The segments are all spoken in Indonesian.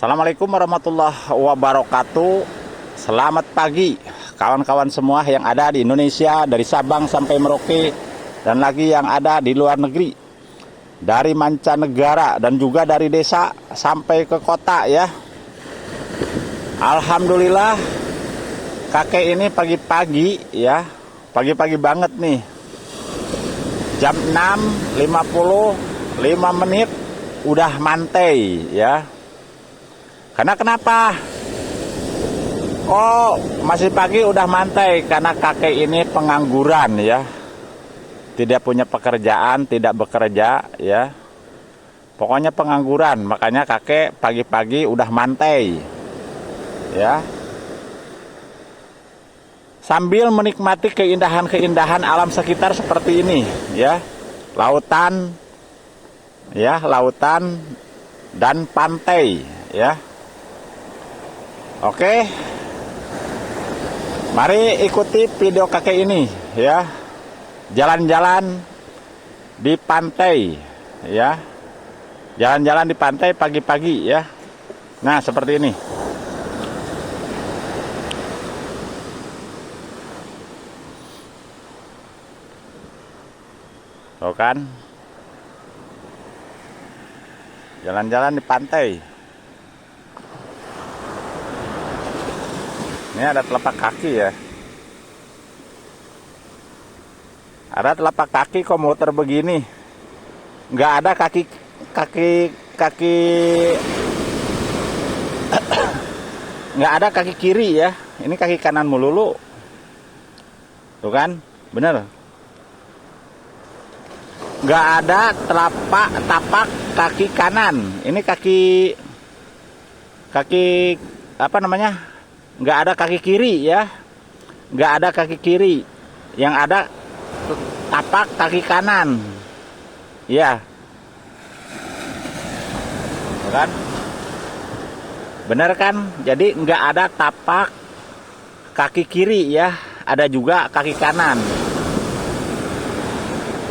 Assalamualaikum warahmatullahi wabarakatuh. Selamat pagi kawan-kawan semua yang ada di Indonesia, dari Sabang sampai Merauke, dan lagi yang ada di luar negeri, dari mancanegara dan juga dari desa sampai ke kota ya. Alhamdulillah kakek ini pagi-pagi ya, pagi-pagi banget nih, jam 6.55 udah mantai ya. Karena kenapa? Oh, masih pagi udah mantai? Karena kakek ini pengangguran ya. Tidak punya pekerjaan, tidak bekerja ya. Pokoknya pengangguran, makanya kakek pagi-pagi udah mantai. Ya. Sambil menikmati keindahan-keindahan alam sekitar seperti ini ya. Lautan ya, lautan dan pantai ya. Oke, mari ikuti video kakek ini ya, jalan-jalan di pantai ya, jalan-jalan di pantai pagi-pagi ya. Nah seperti ini. Tuh kan, jalan-jalan di pantai. Ini ada telapak kaki ya. Ada telapak kaki komuter begini. Nggak ada kaki nggak ada kaki kiri ya. Ini kaki kanan melulu. Tuh kan, bener. Nggak ada tapak kaki kanan. Ini kaki apa namanya? Nggak ada kaki kiri ya, nggak ada kaki kiri, yang ada tapak kaki kanan ya. Kan bener kan? Jadi nggak ada tapak kaki kiri ya, ada juga kaki kanan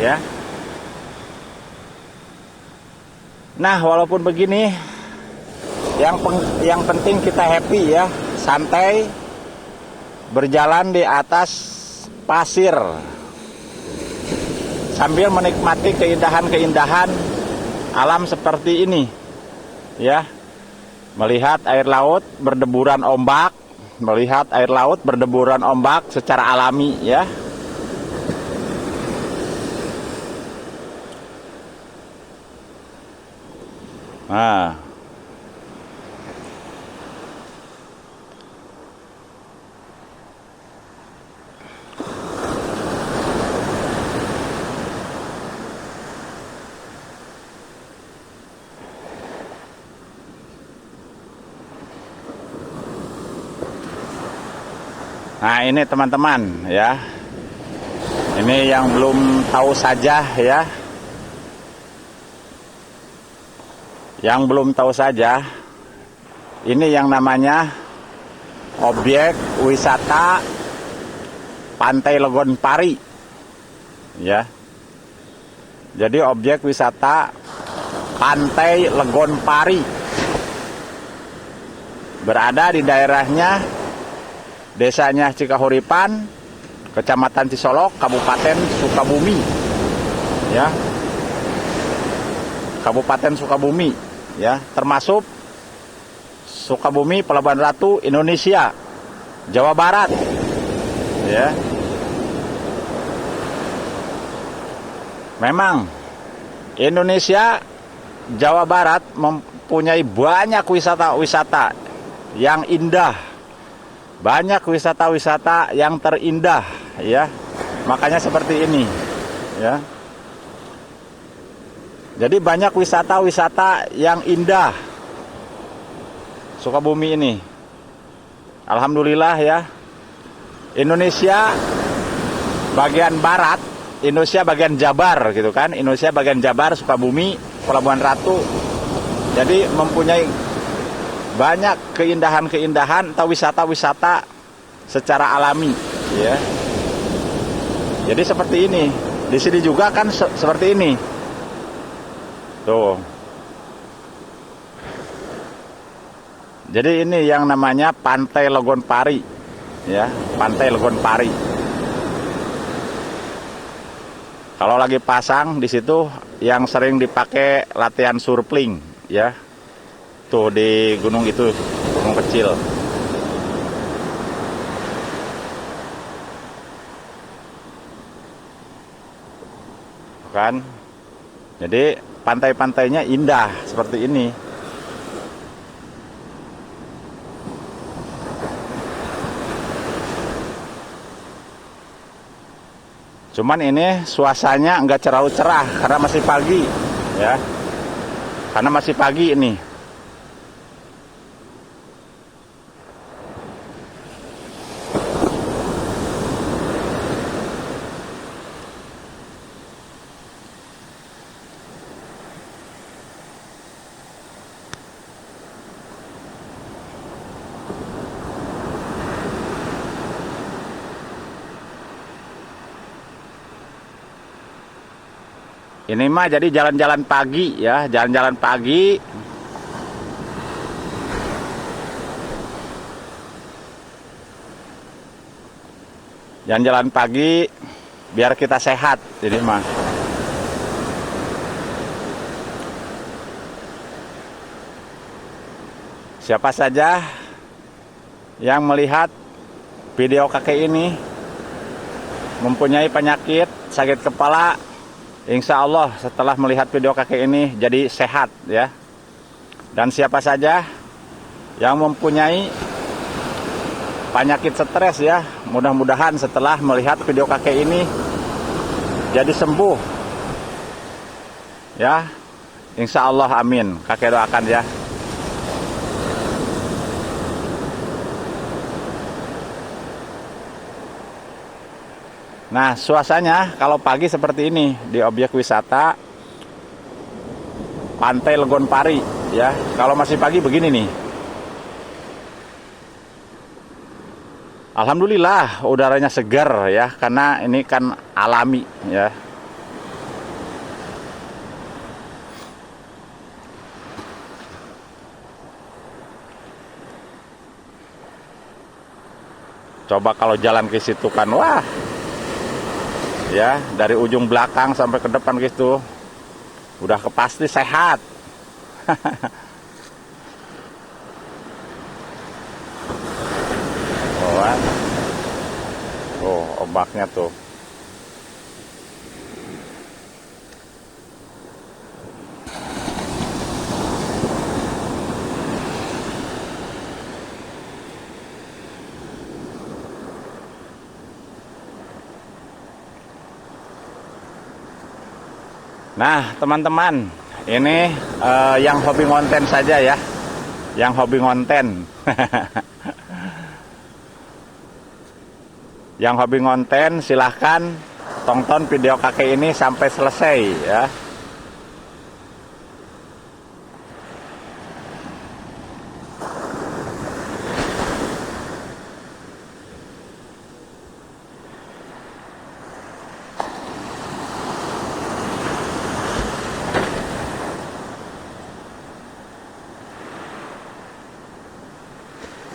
ya. Nah walaupun begini, yang penting kita happy ya, santai berjalan di atas pasir sambil menikmati keindahan-keindahan alam seperti ini ya. Melihat air laut berdeburan ombak, melihat air laut berdeburan ombak secara alami ya. Nah ini teman-teman ya, ini yang belum tahu saja ya, yang belum tahu saja, ini yang namanya objek wisata Pantai Legon Pari ya. Jadi objek wisata Pantai Legon Pari berada di daerahnya, desanya Cikahuripan, Kecamatan Cisolok, Kabupaten Sukabumi ya. Kabupaten Sukabumi ya, termasuk Sukabumi, Pelabuhan Ratu, Indonesia, Jawa Barat ya. Memang Indonesia, Jawa Barat mempunyai banyak wisata-wisata yang indah, banyak wisata-wisata yang terindah ya. Makanya seperti ini ya. Jadi banyak wisata-wisata yang indah Sukabumi ini. Alhamdulillah ya. Indonesia bagian barat, Indonesia bagian Jabar gitu kan. Indonesia bagian Jabar, Sukabumi, Pelabuhan Ratu. Jadi mempunyai banyak keindahan-keindahan atau wisata-wisata secara alami ya. Jadi seperti ini. Di sini juga kan seperti ini. Tuh. Jadi ini yang namanya Pantai Legonpari, ya, Pantai Legonpari. Kalau lagi pasang di situ yang sering dipakai latihan surfing, ya. Tuh di gunung itu, gunung kecil. Kan? Jadi pantai-pantainya indah seperti ini. Cuman ini suasananya nggak terlalu cerah karena masih pagi, ya. Karena masih pagi ini. Ini mah jadi jalan-jalan pagi, ya, jalan-jalan pagi. Jalan-jalan pagi biar kita sehat ini mah. Siapa saja yang melihat video kakek ini mempunyai penyakit sakit kepala, insya Allah setelah melihat video kakek ini jadi sehat, ya. Dan siapa saja yang mempunyai penyakit stres, ya, mudah-mudahan setelah melihat video kakek ini jadi sembuh, ya. Insya Allah, amin. Kakek doakan, ya. Nah, suasananya kalau pagi seperti ini di objek wisata Pantai Legonpari, ya. Kalau masih pagi begini nih. Alhamdulillah udaranya segar, ya, karena ini kan alami, ya. Coba kalau jalan ke situ kan, wah. Ya, dari ujung belakang sampai ke depan gitu udah pasti sehat. Oh, ombaknya tuh. Nah, teman-teman, ini yang hobi ngonten saja, ya. Yang hobi ngonten. Yang hobi ngonten silahkan tonton video kakek ini sampai selesai, ya.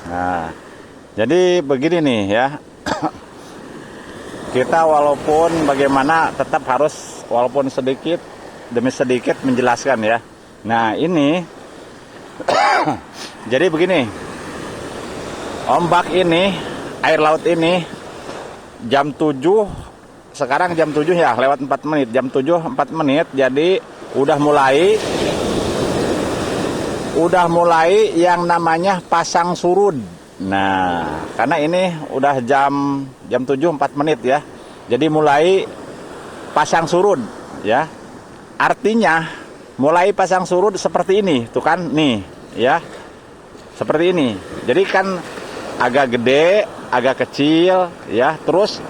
Nah, jadi begini nih, ya. Kita walaupun bagaimana tetap harus walaupun sedikit demi sedikit menjelaskan, ya. Nah, ini jadi begini. Ombak ini, air laut ini jam 7, sekarang jam 7 ya, lewat 4 menit. Jam 7 4 menit, jadi udah mulai yang namanya pasang surut. Nah, karena ini udah jam 7 4 menit, ya. Jadi mulai pasang surut, ya. Artinya mulai pasang surut seperti ini, tuh kan, nih, ya. Seperti ini. Jadi kan agak gede, agak kecil, ya. Terus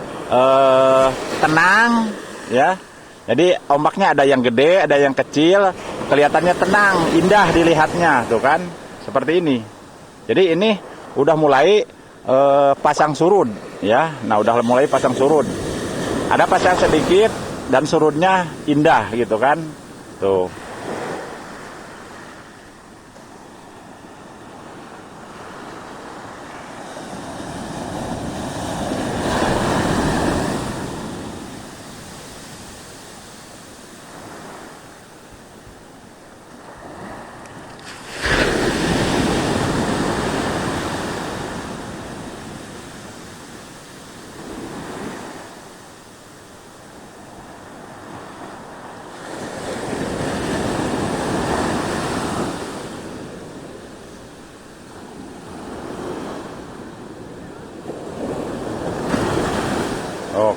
tenang, ya. Jadi ombaknya ada yang gede, ada yang kecil, kelihatannya tenang, indah dilihatnya, tuh kan, seperti ini. Jadi ini udah mulai pasang surut, ya. Nah, udah mulai pasang surut. Ada pasang sedikit dan surutnya indah gitu kan. Tuh.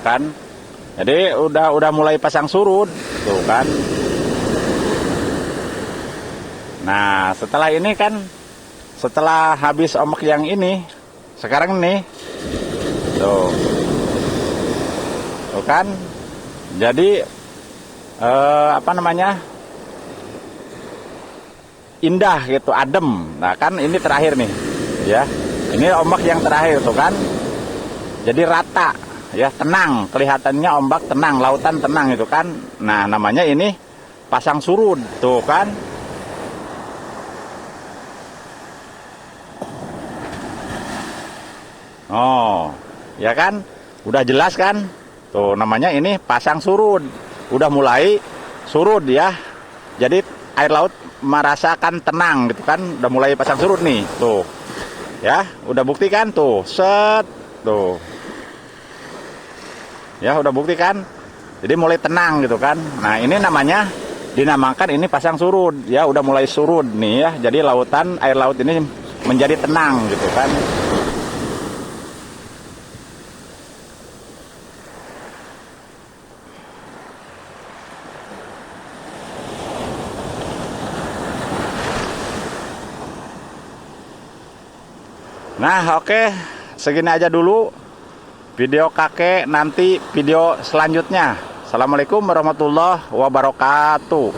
kan. Jadi udah mulai pasang surut tuh kan. Nah, setelah ini kan, setelah habis ombak yang ini, sekarang nih tuh kan, jadi apa namanya, indah gitu, adem. Nah kan ini terakhir nih ya, ini ombak yang terakhir tuh kan, jadi rata ya, tenang, kelihatannya ombak tenang, lautan tenang itu kan. Nah namanya ini pasang surut tuh kan. Oh ya kan, udah jelas kan tuh, namanya ini pasang surut, udah mulai surut ya, jadi air laut merasakan tenang gitu kan, udah mulai pasang surut nih tuh ya, udah buktikan tuh, set tuh ya, udah buktikan, jadi mulai tenang gitu kan. Nah ini namanya dinamakan ini pasang surut ya, udah mulai surut nih ya, jadi lautan, air laut ini menjadi tenang gitu kan. Nah oke, segini aja dulu video kakek, nanti video selanjutnya. Assalamualaikum warahmatullahi wabarakatuh.